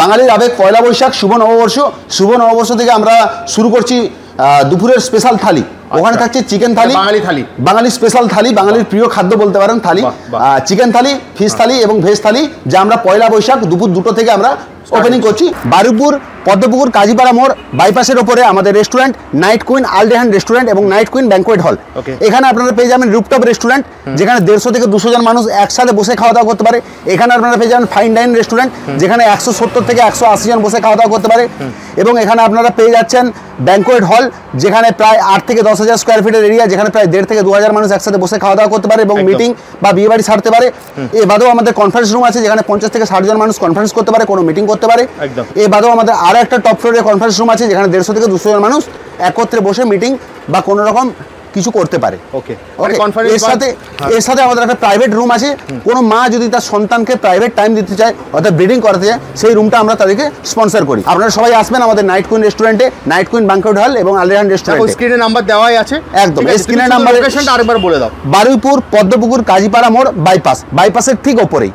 বাঙালির আবেগ পয়লা বৈশাখ শুভ নববর্ষ থেকে আমরা শুরু করছি দুপুরের স্পেশাল থালি। ওখানে থাকছে চিকেন থালি, বাঙালি স্পেশাল থালি, বাঙালির প্রিয় খাদ্য বলতে পারেন থালি, চিকেন থালি, ফিশ থালি এবং ভেজ থালি, যা আমরা পয়লা বৈশাখ দুপুর 2টো থেকে আমরা ওপেনিং করছি। বারুইপুর পদ্মপুকুর কাজীপাড়া মোড় বাইপাসের ওপরে আমাদের রেস্টুরেন্ট নাইট কুইন আলডেহান রেস্টুরেন্ট এবং নাইট কুইন ব্যাংকোয়েট হল। এখানে আপনারা পেয়ে যাবেন রুফটপ রেস্টুরেন্ট, যেখানে 150 থেকে 200 জন মানুষ একসাথে বসে খাওয়া দাওয়া করতে পারে। এখানে আপনারা পেয়ে যাবেন ফাইন ডাইন রেস্টুরেন্ট, যেখানে 170 থেকে 180 জন বসে খাওয়া দাওয়া করতে পারে। এবং এখানে আপনারা পেয়ে যাচ্ছেন ব্যাংকোয়েট হল, যেখানে প্রায় 8 থেকে 10,000 স্কোয়ার ফিটের এরিয়া, যেখানে প্রায় 1,500 থেকে 2,000 মানুষ একসাথে বসে খাওয়া দাওয়া করতে পারে এবং মিটিং বা বিয়ে বাড়ি সারতে পারে। এ বাদেও আমাদের কনফারেন্স রুম আছে, যেখানে 50 থেকে 60 জন মানুষ কনফারেন্স করতে পারে, কোনো মিটিং করতে পারে। এ বাদেও আমাদের আরও একটা টপ ফ্লোরে কনফারেন্স রুম আছে, যেখানে 150 থেকে 200 জন মানুষ একত্রে বসে মিটিং বা কোনো রকম কিছু করতে পারে। এর সাথে আমাদের একটা প্রাইভেট রুম আছে। কোনো মা যদি তার সন্তানকে প্রাইভেট টাইম দিতে চায় অর্থাৎ ব্রিডিং করাতে চায়, সেই রুমটা আমরা তাদেরকে স্পন্সর করি। আপনারা সবাই আসবেন আমাদের নাইট কুইন রেস্টুরেন্টে, নাইট কুইন ব্যাংকোয়েট হল এবং আলডেহান রেস্টুরেন্টে। স্ক্রিনে নাম্বার দেওয়াই আছে, একদম স্ক্রিনে নাম্বার। লোকেশনটা আরেকবার বলে দাও। বারুইপুর পদ্মপুকুর কাজীপাড়া মোড় বাইপাসের ঠিক ওপরেই।